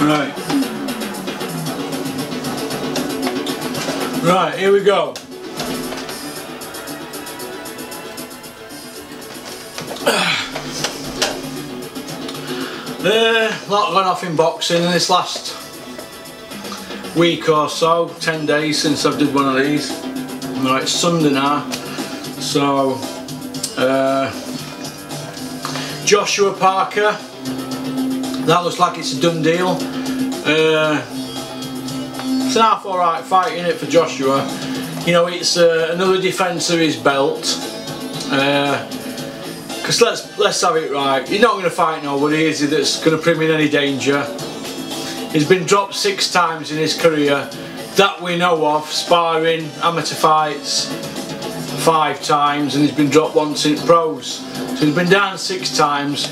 Right. Right, here we go. A lot gone off in boxing in this last week or so, 10 days since I've did one of these. Right, it's Sunday now, so Joshua Parker, that looks like it's a done deal. It's an half alright fight, isn't it, for Joshua? You know, it's another defence of his belt. Because let's have it right, he's not going to fight nobody, is he, that's going to put him in any danger. He's been dropped 6 times in his career that we know of, sparring, amateur fights 5 times, and he's been dropped once in pros. So he's been down 6 times.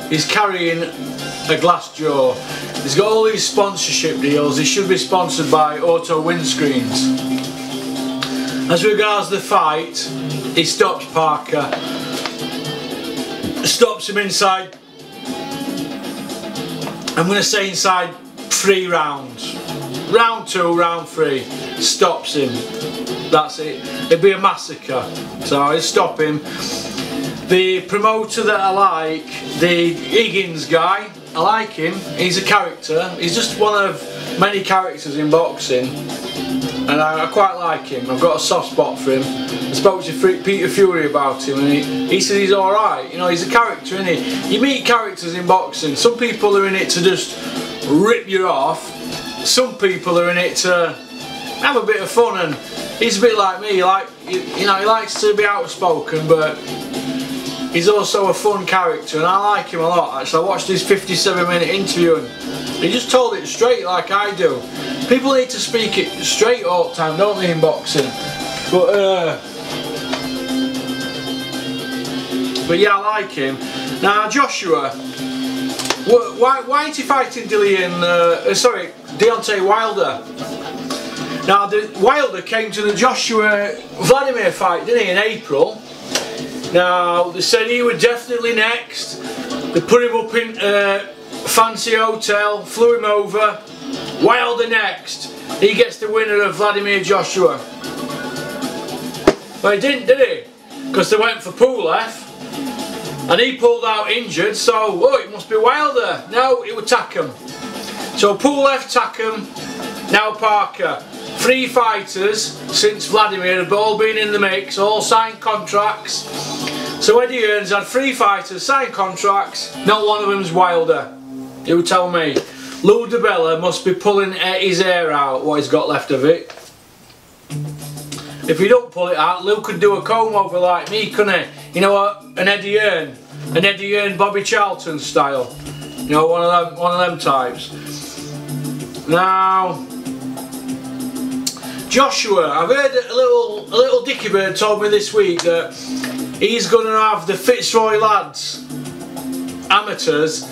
He's carrying a glass jaw. He's got all these sponsorship deals. He should be sponsored by Auto Windscreens. As regards the fight, he stops Parker. Stops him inside, I'm going to say inside 3 rounds. Round 2, round 3, stops him. That's it. It'd be a massacre. So I'll stop him. The promoter that I like, the Higgins guy, I like him. He's a character. He's just one of many characters in boxing, and I quite like him. I've got a soft spot for him. I spoke to Peter Fury about him, and he said he's alright. You know, he's a character, isn't he? You meet characters in boxing. Some people are in it to just rip you off. Some people are in it to have a bit of fun, and he's a bit like me. Like, you know, he likes to be outspoken, but he's also a fun character, and I like him a lot. Actually, I watched his 57-minute interview, and he just told it straight like I do. People need to speak it straight all the time, don't they, in boxing? But yeah, I like him. Now Joshua, why ain't he fighting Deontay Wilder? Now Wilder came to the Joshua Vladimir fight, didn't he, in April? Now they said he was definitely next. They put him up in a fancy hotel, flew him over. Wilder next. He gets the winner of Vladimir Joshua. Well, he didn't, did he? Because they went for Pulev, and he pulled out injured, so oh, it must be Wilder. No, it would Takam. So Pulev, Takam, now Parker. 3 fighters since Vladimir have all been in the mix, all signed contracts. So Eddie Hearn's had 3 fighters, signed contracts, not one of them's Wilder. You tell me. Lou DiBella must be pulling his hair out, what he's got left of it. If he don't pull it out, Lou could do a comb over like me, couldn't he? You know what? An Eddie Hearn, Bobby Charlton style. You know, one of them types. Now, Joshua, I've heard a little dicky bird told me this week that he's going to have the Fitzroy lads, amateurs,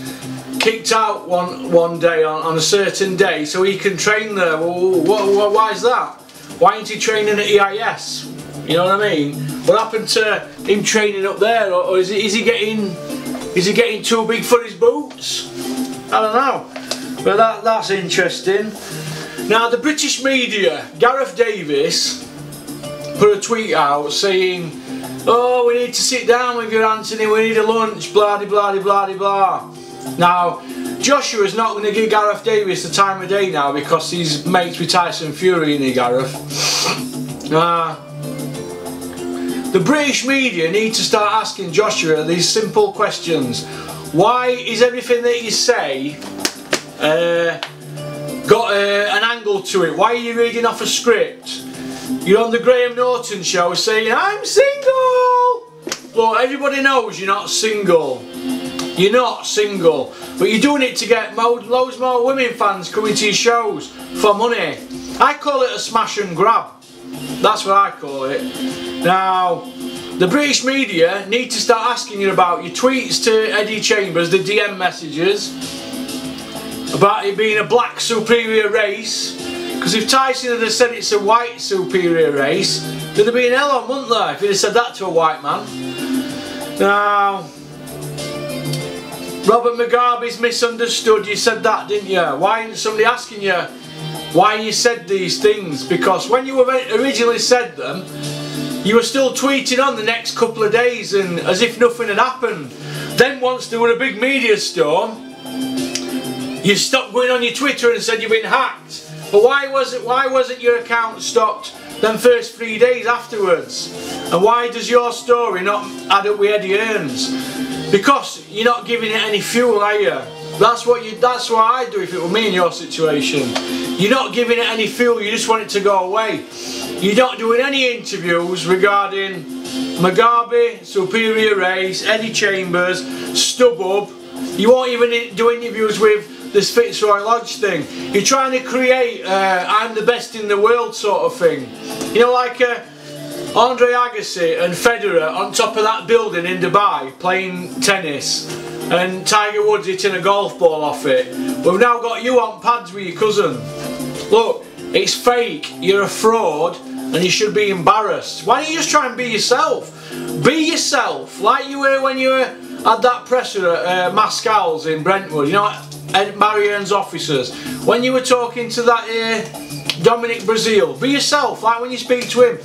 kicked out one day on a certain day so he can train there. Well, why is that? Why ain't he training at EIS? You know what I mean? What happened to him training up there, or is he getting too big for his boots? I don't know. But that's interesting. Now the British media, Gareth Davies put a tweet out saying, "Oh, we need to sit down with you, Anthony. We need a lunch. Blah de blah de blah de blah." Now, Joshua's not going to give Gareth Davies the time of day now because he's mates with Tyson Fury, isn't he, Gareth? The British media need to start asking Joshua these simple questions. Why is everything that you say got an angle to it? Why are you reading off a script? You're on the Graham Norton show saying, "I'm single!" Look, everybody knows you're not single. You're not single, but you're doing it to get loads more women fans coming to your shows for money. I call it a smash and grab. That's what I call it. Now, the British media need to start asking you about your tweets to Eddie Chambers, the DM messages, about it being a black superior race. Because if Tyson had said it's a white superior race, there'd have been hell on, wouldn't there, if he'd have said that to a white man. Now, Robert Mugabe's misunderstood. You said that, didn't you? Why isn't somebody asking you why you said these things? Because when you originally said them, you were still tweeting on the next couple of days and as if nothing had happened. Then once there were a big media storm, you stopped going on your Twitter and said you've been hacked. But why wasn't your account stopped them first 3 days afterwards? And why does your story not add up with Eddie Hearn's? Because you're not giving it any fuel, are you? That's what I'd do if it were me in your situation. You're not giving it any fuel, you just want it to go away. You're not doing any interviews regarding Mugabe, Superior Race, Eddie Chambers, StubHub. You won't even do interviews with this Fitzroy Lodge thing. You're trying to create I'm the best in the world sort of thing. You know, like Andre Agassi and Federer on top of that building in Dubai playing tennis and Tiger Woods hitting a golf ball off it. We've now got you on pads with your cousin. Look, it's fake, you're a fraud and you should be embarrassed. Why don't you just try and be yourself? Be yourself, like you were when you were at that presser at Mascal's in Brentwood, you know, at Marianne's officers. When you were talking to that Dominic Brazil, be yourself, like when you speak to him.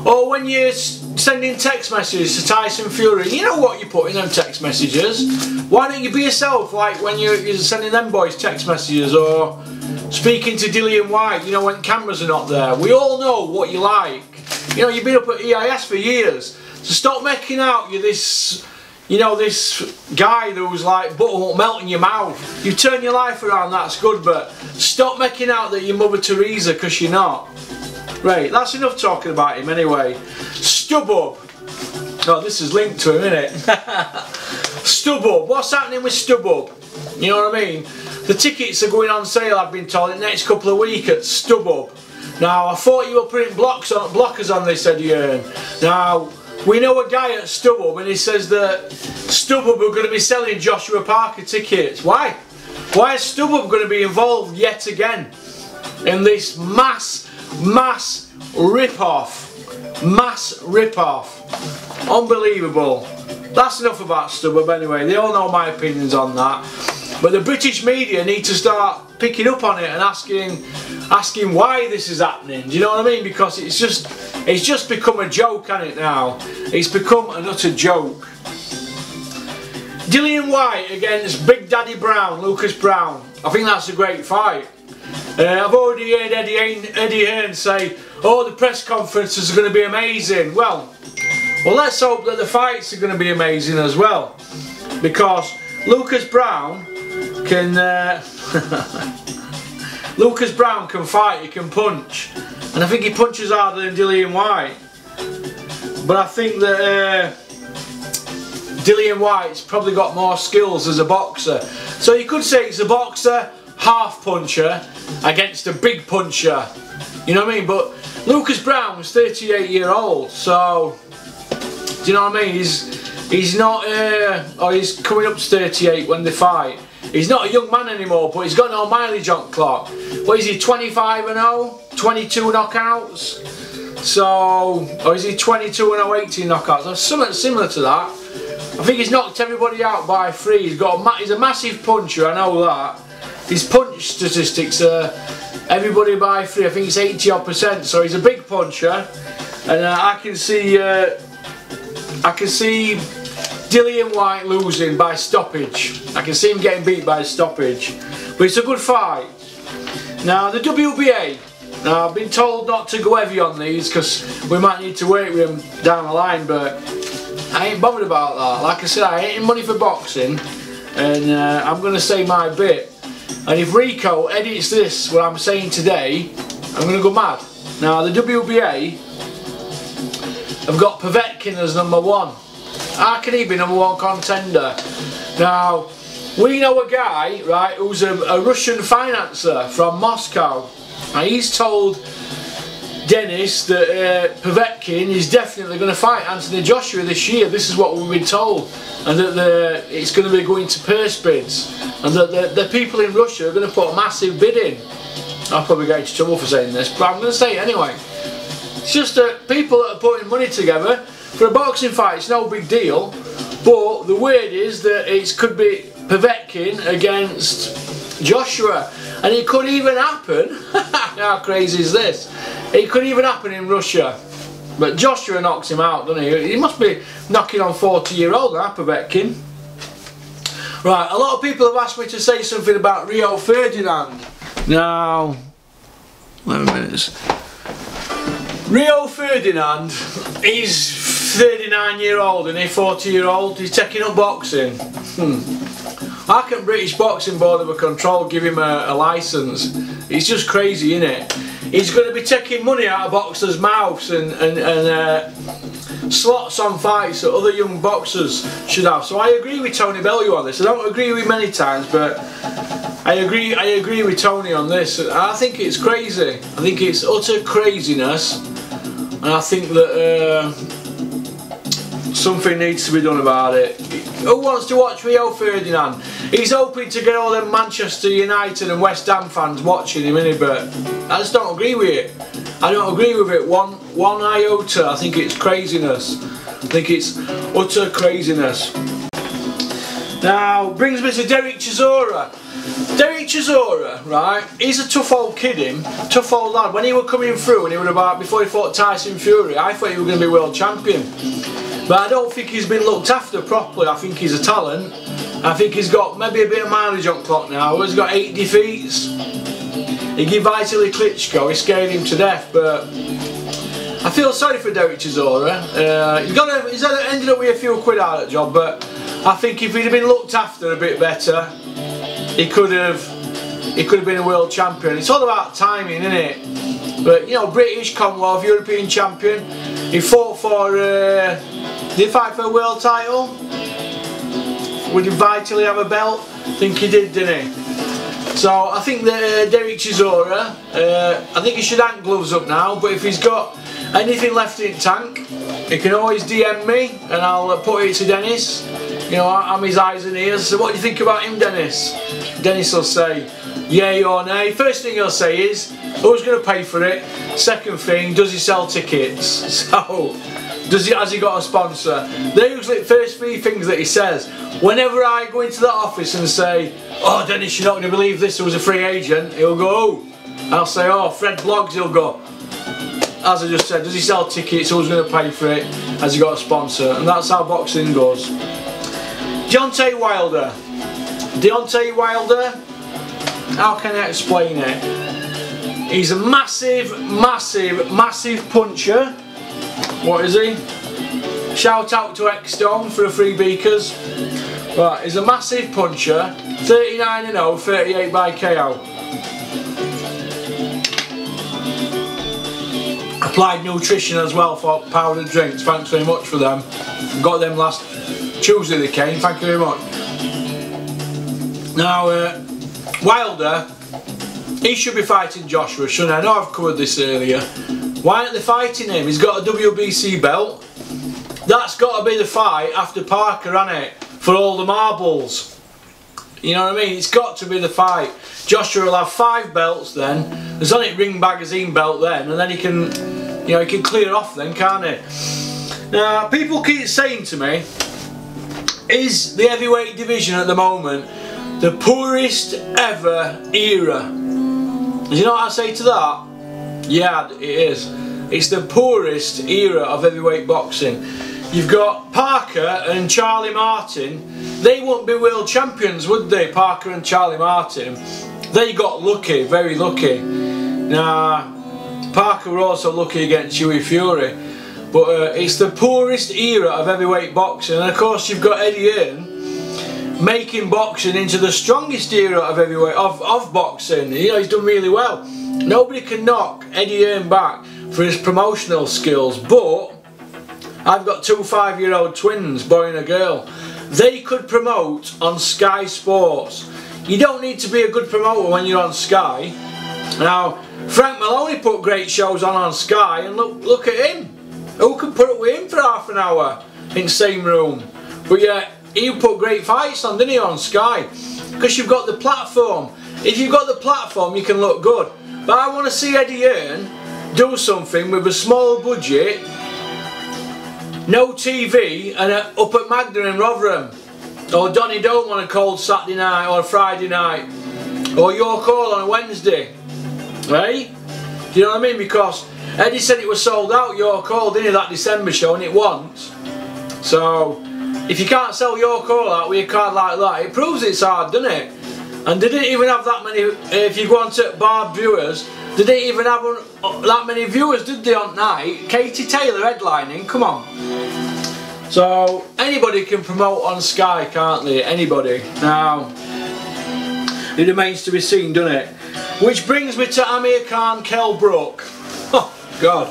Or when you're sending text messages to Tyson Fury, you know what you put in them text messages. Why don't you be yourself, like when you're sending them boys text messages, or speaking to Dillian White, you know, when cameras are not there. We all know what you like. You know, you've been up at EIS for years, so stop making out you're this, you know, this guy who's like butter won't melt in your mouth. You turn your life around, that's good, but stop making out that you're Mother Teresa, because you're not. Right, that's enough talking about him anyway. StubHub. Oh, this is linked to him, isn't it? StubHub. What's happening with StubHub? You know what I mean? The tickets are going on sale, I've been told, in the next couple of weeks at StubHub. Now, I thought you were putting blockers on this, Eddie Hearn. Now, we know a guy at StubHub and he says that StubHub are going to be selling Joshua Parker tickets. Why? Why is StubHub going to be involved yet again in this mass rip-off? Mass rip-off. Unbelievable. That's enough about StubHub anyway. They all know my opinions on that. But the British media need to start picking up on it and asking why this is happening. Do you know what I mean? Because it's just become a joke, hasn't it now? It's become an utter joke. Dillian White against Big Daddy Brown, Lucas Brown. I think that's a great fight. I've already heard Eddie Hearn say, oh, the press conferences are going to be amazing. Well, let's hope that the fights are going to be amazing as well. Because Lucas Brown can Lucas Brown can fight, he can punch, and I think he punches harder than Dillian White. But I think that Dillian White's probably got more skills as a boxer. So you could say it's a boxer, half puncher against a big puncher. You know what I mean? But Lucas Brown was 38-year-old, so do you know what I mean? He's not, or he's coming up to 38 when they fight. He's not a young man anymore, but he's got no mileage on clock. What is he, 25-0? 22 knockouts? So, or is he 22-0, 18 knockouts? Or something similar to that. I think he's knocked everybody out by 3. He's a massive puncher, I know that. His punch statistics are everybody by 3. I think it's 80-odd%. So he's a big puncher, and I can see Dillian White losing by stoppage. I can see him getting beat by stoppage. But it's a good fight. Now the WBA. Now I've been told not to go heavy on these because we might need to wait with them down the line, but I ain't bothered about that. Like I said, I ain't in money for boxing, and I'm going to say my bit. And if Rico edits this, what I'm saying today, I'm going to go mad. Now the WBA have got Povetkin as #1. How can he be #1 contender? Now, we know a guy, right, who's a Russian financer from Moscow. Now, he's told Dennis that Povetkin is definitely going to fight Anthony Joshua this year. This is what we've been told. And that it's going to be going to purse bids. And that the people in Russia are going to put a massive bid in. I'll probably get into trouble for saying this, but I'm going to say it anyway. It's just that people that are putting money together for a boxing fight, it's no big deal, but the word is that it could be Povetkin against Joshua, and it could even happen. How crazy is this? It could even happen in Russia, but Joshua knocks him out, doesn't he? He must be knocking on 40-year-old now, Povetkin. Right, a lot of people have asked me to say something about Rio Ferdinand. Now, 11 minutes. Rio Ferdinand is 39-year-old and he's 40-year-old. He's taking up boxing. How can British Boxing Board of Control give him a licence? It's just crazy, isn't it? He's going to be taking money out of boxers' mouths and slots on fights that other young boxers should have. So I agree with Tony Bellew on this. I don't agree with many times, but I agree with Tony on this. I think it's crazy. I think it's utter craziness, and I think that something needs to be done about it. Who wants to watch Rio Ferdinand? He's hoping to get all them Manchester United and West Ham fans watching him, innit? But I just don't agree with it. I don't agree with it one iota. I think it's craziness. I think it's utter craziness. Now, brings me to Derek Chisora. Derek Chisora, right, he's a tough old kid, him, tough old lad. When he was coming through and he was about, before he fought Tyson Fury, I thought he was going to be world champion. But I don't think he's been looked after properly. I think he's a talent. I think he's got maybe a bit of mileage on clock now. He's got 8 defeats. He gave Vitaly Klitschko, he scared him to death, but I feel sorry for Derek Chisora. He's ended up with a few quid out of the job, but I think if he'd have been looked after a bit better, he could have been a world champion. It's all about timing, isn't it? But you know, British, Commonwealth, European champion. He fought for did he fight for a world title? Would he vitally have a belt? I think he did, didn't he? So I think that Derek Chisora, I think he should hang gloves up now, but if he's got anything left in tank, he can always DM me and I'll put it to Dennis. You know, I'm his eyes and ears. So what do you think about him, Dennis? Dennis will say yay or nay. First thing he'll say is, who's going to pay for it? Second thing, does he sell tickets? So, has he got a sponsor? They're usually the first 3 things that he says. Whenever I go into the office and say, oh Dennis, you're not going to believe this, there was a free agent, he'll go, oh. I'll say, oh, Fred Blogs, he'll go, as I just said, does he sell tickets, who's going to pay for it, has he got a sponsor? And that's how boxing goes. Deontay Wilder. Deontay Wilder, how can I explain it? He's a massive, massive, massive puncher. What is he? Shout out to X-Stone for a free beakers. Right, he's a massive puncher. 39-0, 38 by KO. Applied Nutrition as well for powdered drinks. Thanks very much for them. Got them last Tuesday they came. Thank you very much. Now, Wilder, he should be fighting Joshua, shouldn't I? I know I've covered this earlier. Why aren't they fighting him? He's got a WBC belt. That's got to be the fight after Parker, hasn't it? For all the marbles. You know what I mean? It's got to be the fight. Joshua will have 5 belts then. There's only a Ring Magazine belt then, and then he can, you know, he can clear off then, can't he? Now, people keep saying to me, is the heavyweight division at the moment the poorest ever era? Do you know what I say to that? Yeah, it is. It's the poorest era of heavyweight boxing. You've got Parker and Charlie Martin. They wouldn't be world champions, would they? Parker and Charlie Martin. They got lucky, very lucky. Now, Parker were also lucky against Huey Fury. But it's the poorest era of heavyweight boxing. And of course you've got Eddie Hearn making boxing into the strongest era of heavyweight of boxing. You know, he's done really well. Nobody can knock Eddie Hearn back for his promotional skills, but I've got 2 5-year-old twins, boy and a girl. They could promote on Sky Sports. You don't need to be a good promoter when you're on Sky. Now, Frank Maloney put great shows on Sky, and look at him. Who can put up with him for half an hour in the same room? But yeah, he put great fights on, didn't he, on Sky? Because you've got the platform. If you've got the platform, you can look good. But I want to see Eddie Hearn do something with a small budget, no TV, and up at Magna in Rotherham. Or Donny Dome on a cold Saturday night or a Friday night. Or York Hall on a Wednesday. Right? Do you know what I mean? Because Eddie said it was sold out, York Hall, didn't he, that December show, and it wasn't. So, if you can't sell York Hall out with a card like that, it proves it's hard, doesn't it? And they didn't even have that many, if you go on to bar viewers, they didn't even have that many viewers, did they, on night? Katie Taylor headlining, come on. So, anybody can promote on Sky, can't they? Anybody. Now, it remains to be seen, doesn't it? Which brings me to Amir Khan, Kell Brook. Oh, God.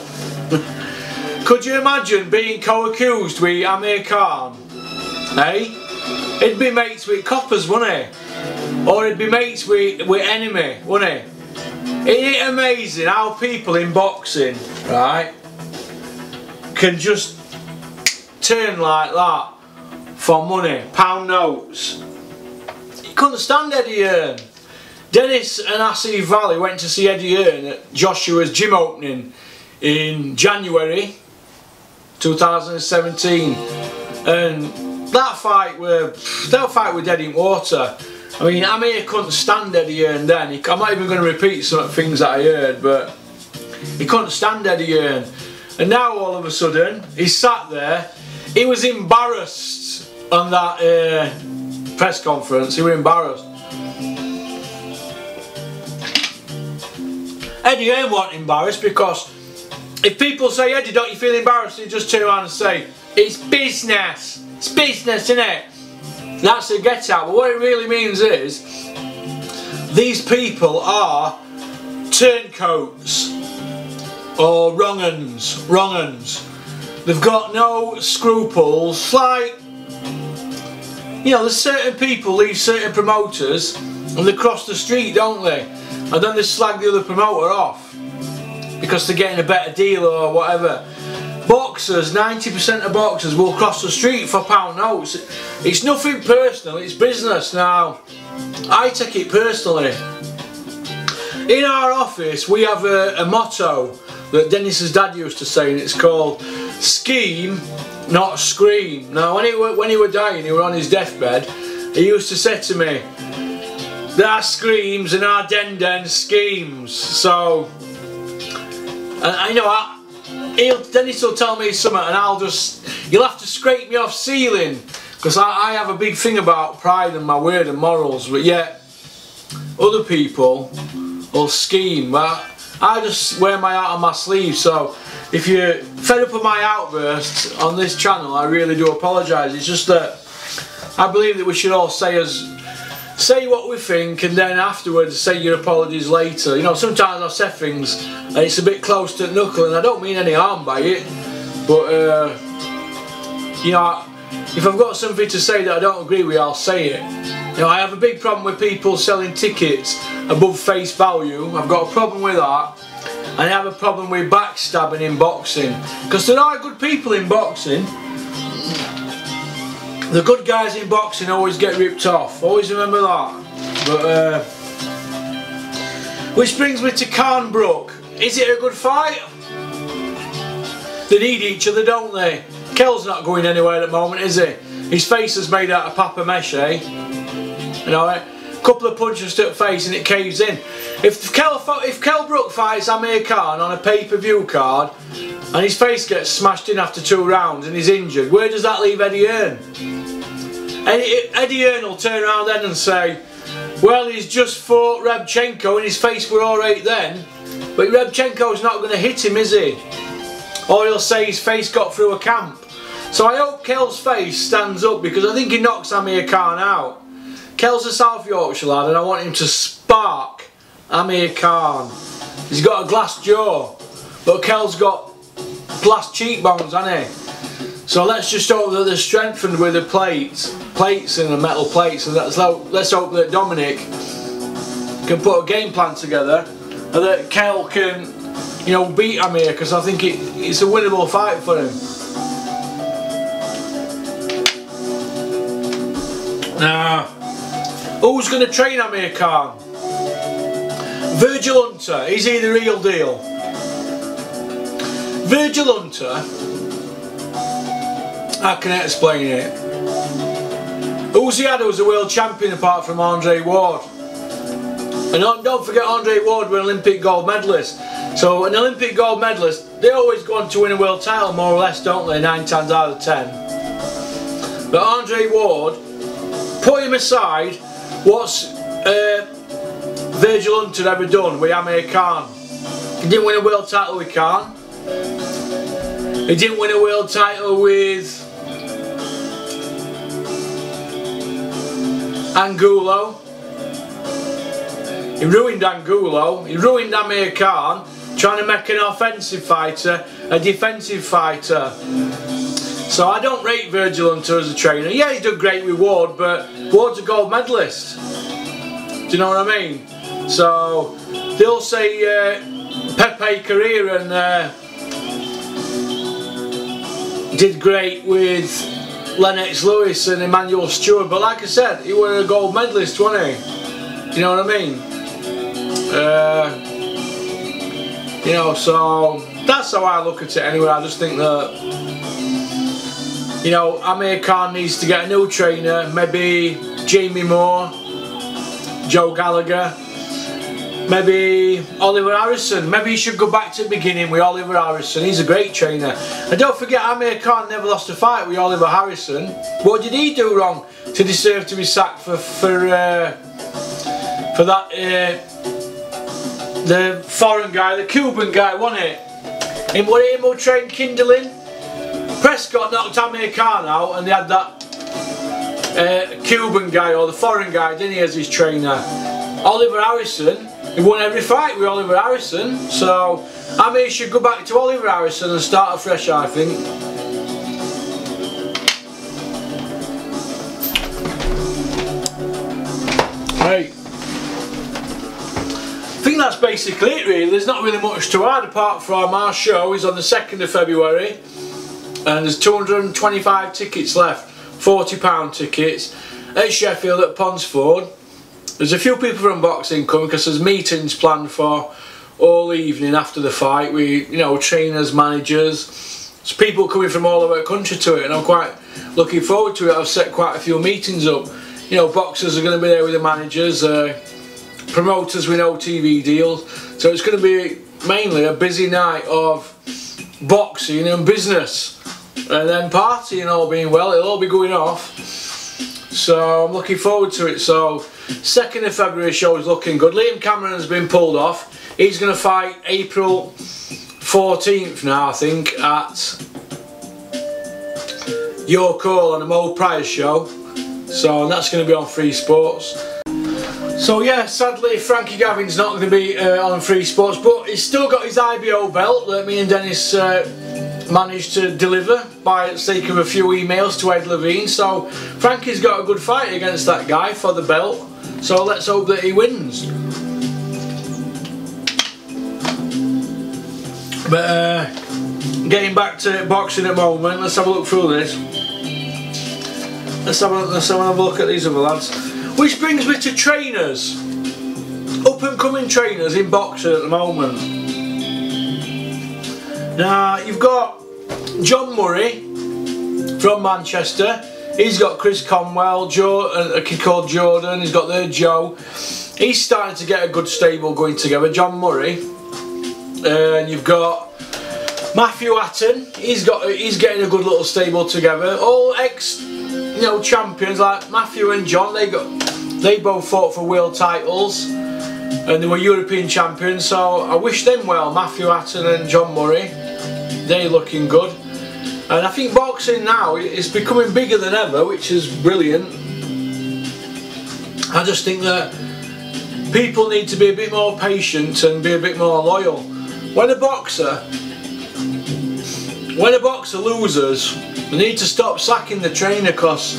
Could you imagine being co-accused with Amir Khan? Eh? He'd be mates with coppers, wouldn't he? Or he'd be mates with enemy, wouldn't he? Isn't it amazing how people in boxing, right, can just turn like that for money, pound notes? You couldn't stand Eddie Hearn. Dennis and Asif Valley went to see Eddie Hearn at Joshua's gym opening in January 2017, and that fight were dead in water. I mean, Amir couldn't stand Eddie Hearn then. I'm not even going to repeat some things that I heard, but he couldn't stand Eddie Hearn. And now all of a sudden, he's sat there. He was embarrassed on that press conference. He was embarrassed. Eddie Hearn wasn't embarrassed, because if people say, Eddie, don't you feel embarrassed? You just turn around and say, it's business. It's business, isn't it? That's a get out. But what it really means is, these people are turncoats or wrong-uns. They've got no scruples. Like, you know, there's certain people leave certain promoters and they cross the street, don't they? And then they slag the other promoter off because they're getting a better deal or whatever. Boxers, 90% of boxers will cross the street for pound notes. It's nothing personal, it's business. Now, I take it personally. In our office we have a motto that Dennis's dad used to say, and it's called scheme, not scream. Now when he were dying, he were on his deathbed, he used to say to me, there are screams and our den schemes. So, and I know Dennis will tell me something and you'll have to scrape me off ceiling, because I have a big thing about pride and my word and morals, but yet other people will scheme. But I just wear my heart on my sleeve. So if you're fed up with my outbursts on this channel, I really do apologise. It's just that I believe that we should all say what we think, and then afterwards say your apologies later. You know, sometimes I say things and it's a bit close to the knuckle, and I don't mean any harm by it, but you know, if I've got something to say that I don't agree with, I'll say it. You know, I have a big problem with people selling tickets above face value. I've got a problem with that, and I have a problem with backstabbing in boxing, because there are good people in boxing. The good guys in boxing always get ripped off, always remember that. But which brings me to Khan Brook. Is it a good fight? They need each other, don't they? Kell's not going anywhere at the moment, is he? His face is made out of papier-mâché. You know, a couple of punches to the face and it caves in. If Kell Brook fights Amir Khan on a pay-per-view card and his face gets smashed in after 2 rounds and he's injured, where does that leave Eddie Hearn? Eddie Hearn will turn around then and say, well, he's just fought Rebchenko and his face were alright then, but Rebchenko's not going to hit him, is he? Or he'll say his face got through a camp. So I hope Kell's face stands up, because I think he knocks Amir Khan out. Kell's a South Yorkshire lad and I want him to spark Amir Khan. He's got a glass jaw, but Kell's got glass cheekbones, hasn't he? So let's just hope that they're strengthened with the plates and the metal plates, and let's hope that Dominic can put a game plan together and that Kell can, you know, beat Amir, because I think it's a winnable fight for him. Now, who's going to train Amir Khan? Virgil Hunter, is he the real deal? Virgil Hunter, how can I explain it? Who's he had who was a world champion apart from Andre Ward? And don't forget Andre Ward was an Olympic gold medalist. So an Olympic gold medalist, they always go on to win a world title more or less, don't they, 9 times out of 10. But Andre Ward, put him aside, what's Virgil Hunter ever done with Amir Khan? He didn't win a world title with Khan. He didn't win a world title with Angulo. He ruined Angulo. He ruined Amir Khan, trying to make an offensive fighter a defensive fighter. So I don't rate Virgil Hunter as a trainer. Yeah, he did great with Ward, but Ward's a gold medalist. Do you know what I mean? So they'll say Pepe Correa did great with Lennox Lewis and Emmanuel Stewart, but like I said, he was a gold medalist, wasn't he? You know what I mean? You know, so that's how I look at it anyway. I just think that, you know, Amir Khan needs to get a new trainer, maybe Jamie Moore, Joe Gallagher, maybe Oliver Harrison. Maybe he should go back to the beginning with Oliver Harrison. He's a great trainer. And don't forget, Amir Khan never lost a fight with Oliver Harrison. What did he do wrong to deserve to be sacked for that the foreign guy, the Cuban guy, wasn't it? Him who trained Kindling. Prescott knocked Amir Khan out, and they had that Cuban guy or the foreign guy, didn't he, as his trainer? Oliver Harrison, he won every fight with Oliver Harrison, so Amir should go back to Oliver Harrison and start afresh, I think. Right. I think that's basically it really. There's not really much to add apart from our show is on the 2nd of February and there's 225 tickets left, £40 tickets at Sheffield at Ponsford. There's a few people from boxing coming because there's meetings planned for all evening after the fight with, you know, trainers, managers. There's people coming from all over the country to it and I'm quite looking forward to it. I've set quite a few meetings up. You know, boxers are going to be there with the managers, promoters with no TV deals, so it's going to be mainly a busy night of boxing and business and then partying, all being well. It'll all be going off, so I'm looking forward to it. So 2nd of February show is looking good. Liam Cameron has been pulled off. He's going to fight April 14th now, I think, at Your Call on the Mo Price show, so that's going to be on Free Sports. So yeah, sadly Frankie Gavin's not going to be on Free Sports, but he's still got his IBO belt that me and Dennis managed to deliver by the sake of a few emails to Ed Levine. So Frankie's got a good fight against that guy for the belt, so let's hope that he wins. But getting back to boxing at the moment, let's have a look through this. Let's have a look at these other lads. Which brings me to trainers, up and coming trainers in boxing at the moment. Now you've got John Murray from Manchester. He's got Chris Conwell, a kid called Jordan. He's got the Joe. He's starting to get a good stable going together. John Murray, and you've got Matthew Hatton. He's getting a good little stable together. All ex, you know, champions like Matthew and John. They both fought for world titles and they were European champions, so I wish them well, Matthew Hatton and John Murray. They're looking good, and I think boxing now is becoming bigger than ever, which is brilliant. I just think that people need to be a bit more patient and be a bit more loyal. When a boxer loses, they need to stop sacking the trainer, because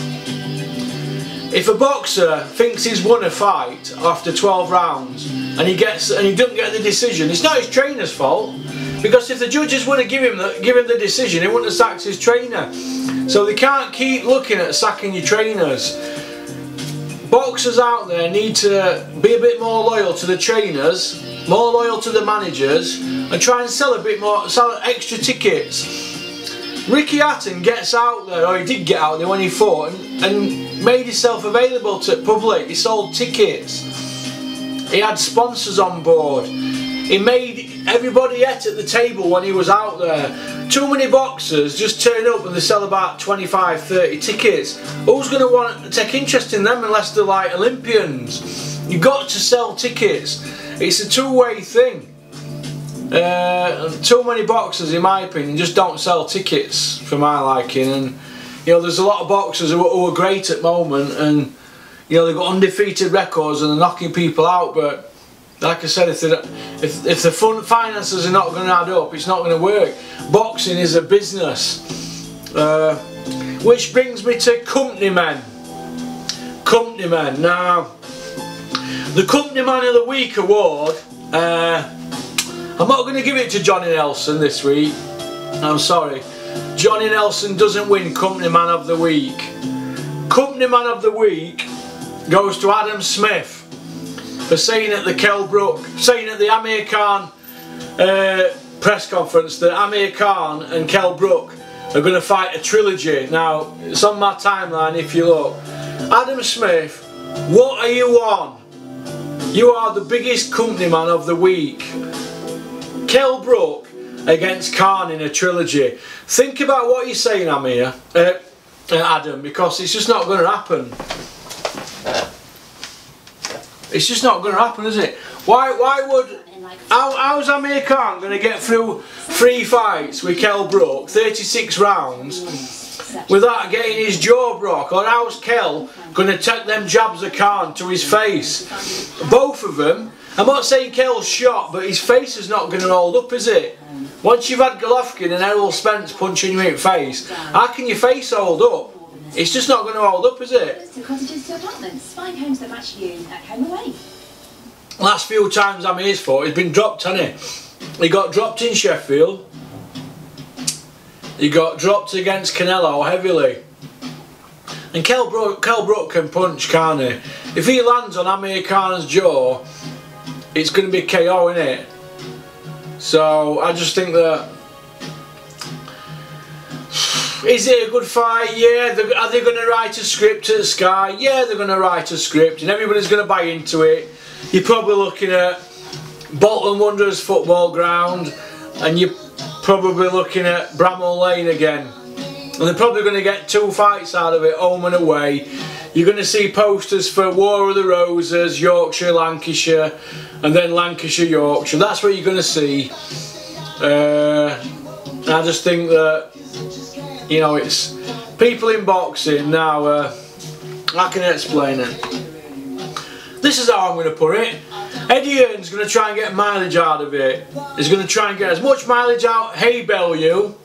if a boxer thinks he's won a fight after 12 rounds and he doesn't get the decision, it's not his trainer's fault, because if the judges would have give him the decision, he wouldn't have sacked his trainer. So they can't keep looking at sacking your trainers. Boxers out there need to be a bit more loyal to the trainers, more loyal to the managers, and try and sell a bit more, sell extra tickets. Ricky Hatton gets out there, or he did get out there when he fought, and made himself available to the public. He sold tickets. He had sponsors on board. He made everybody eat at the table when he was out there. Too many boxers just turn up and they sell about 25, 30 tickets. Who's going to want to take interest in them unless they're like Olympians? You've got to sell tickets. It's a two-way thing. Too many boxers, in my opinion, just don't sell tickets for my liking. And you know, there's a lot of boxers who are great at the moment, and you know, they've got undefeated records and they're knocking people out. But like I said, if the finances are not going to add up, it's not going to work. Boxing is a business. Which brings me to company men. Company men. Now, the Company Man of the Week award, I'm not going to give it to Johnny Nelson this week. I'm sorry. Johnny Nelson doesn't win Company Man of the Week. Company Man of the Week goes to Adam Smith for saying at the Amir Khan press conference that Amir Khan and Kell Brook are going to fight a trilogy. Now, it's on my timeline if you look. Adam Smith, what are you on? You are the biggest Company Man of the Week. Kell Brook against Khan in a trilogy. Think about what you're saying, Amir, Adam, because it's just not going to happen. It's just not going to happen, is it? Why would... How's Amir Khan going to get through 3 fights with Kell Brook, 36 rounds, without getting his jaw broke? Or how's Kell going to take them jabs of Khan to his face? Both of them. I'm not saying Kell's shot, but his face is not going to hold up, is it? Once you've had Golovkin and Errol Spence punching you in the face, how can your face hold up? It's just not going to hold up, is it? To cottages to apartments, find homes that match you at home away. Last few times Amir's fought, he's been dropped, hasn't he? He got dropped in Sheffield. He got dropped against Canelo heavily. And Kell Brook can punch, can't he? If he lands on Amir Khan's jaw, it's going to be KO, isn't it? So I just think that... Is it a good fight? Yeah. Are they going to write a script at Sky? Yeah, they're going to write a script and everybody's going to buy into it. You're probably looking at Bolton Wanderers football ground, and you're probably looking at Bramall Lane again. And they're probably going to get 2 fights out of it, home and away. You're going to see posters for War of the Roses, Yorkshire, Lancashire, and then Lancashire, Yorkshire. That's what you're going to see. I just think that, you know, it's people in boxing now. How can I explain it? This is how I'm going to put it. Eddie Hearn's going to try and get mileage out of it. He's going to try and get as much mileage out. Hey, Bellew.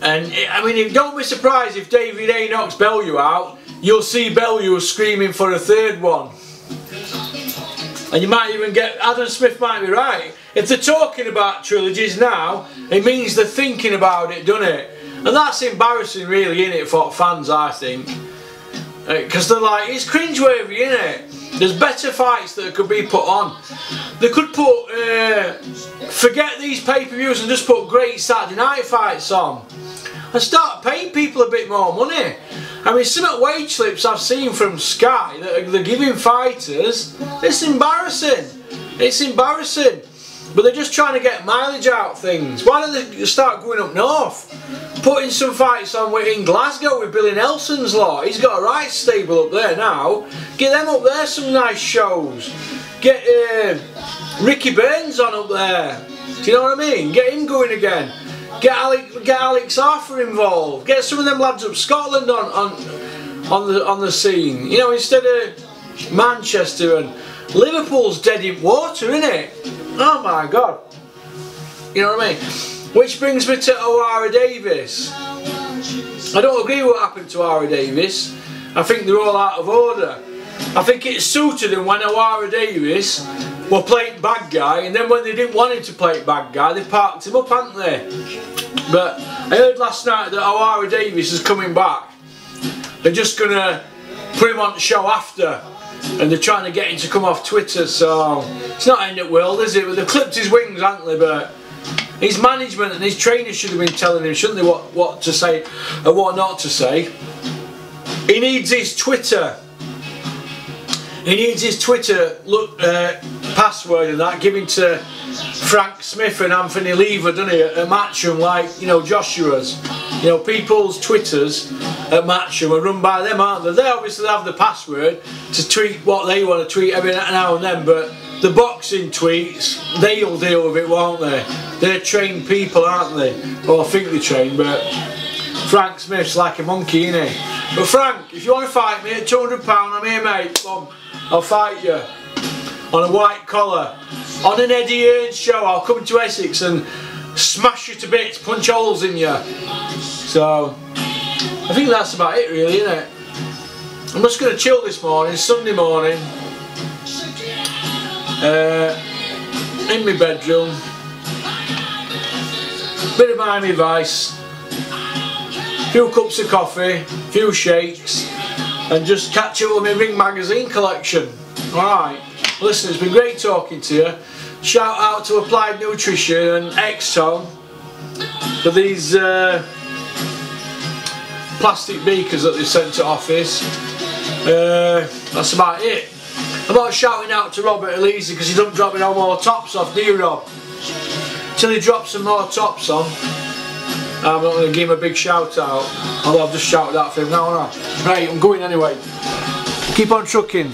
And I mean, don't be surprised if David A knocks Bellew out. You'll see Bellew screaming for a 3rd one. And you might even get... Adam Smith might be right. If they're talking about trilogies now, it means they're thinking about it, doesn't it? And that's embarrassing, really, isn't it, for fans, I think. Because they're like, it's cringeworthy, isn't it? There's better fights that could be put on. They could put... forget these pay-per-views and just put great Saturday night fights on. And start paying people a bit more money. I mean, some wage slips I've seen from Sky that they're giving fighters, it's embarrassing. It's embarrassing. But they're just trying to get mileage out of things. Why don't they start going up north? Putting some fights on in Glasgow with Billy Nelson's lot. He's got a right stable up there now. Get them up there, some nice shows. Get Ricky Burns on up there. Do you know what I mean? Get him going again. Get Alex Arthur involved. Get some of them lads up Scotland on the scene. You know, instead of Manchester and Liverpool's dead in water, isn't it? Oh my God. You know what I mean? Which brings me to Ohara Davies. I don't agree with what happened to Ohara Davies. I think they're all out of order. I think it suited them when Ohara Davies were playing bad guy, and then when they didn't want him to play bad guy, they parked him up, hadn't they? But I heard last night that Ohara Davies is coming back. They're just going to put him on the show after, and they're trying to get him to come off Twitter, so it's not end up well, is it? But they've clipped his wings, haven't they? But His management and his trainers should have been telling him, shouldn't they, what to say and what not to say. He needs his Twitter. He needs his Twitter password and that given to Frank Smith and Anthony Lever, doesn't he, at Matchroom, like, you know, Joshua's. You know, people's Twitters at Matchroom are run by them, aren't they? They obviously have the password to tweet what they want to tweet every now and then, but the boxing tweets, they'll deal with it, won't they? They're trained people, aren't they? Well, I think they're trained, but Frank Smith's like a monkey, isn't he? But Frank, if you want to fight me at £200, I'm here, mate. Come on, I'll fight you. On a white collar. On an Eddie Hearn show, I'll come to Essex and smash you to bits, punch holes in you. So, I think that's about it really, isn't it? I'm just going to chill this morning, Sunday morning. In my bedroom. Bit of Miami Vice. Few cups of coffee, few shakes, and just catch up with my Ring magazine collection. Alright, listen, it's been great talking to you. Shout out to Applied Nutrition and X-Tone for these plastic beakers that they sent to office. That's about it. I'm not shouting out to Robert Elise because he doesn't drop me no more tops off, do you, Rob? Till he drops some more tops on, I'm not going to give him a big shout out, although I've just shouted out for him now, aren't I? Right, I'm going anyway. Keep on trucking.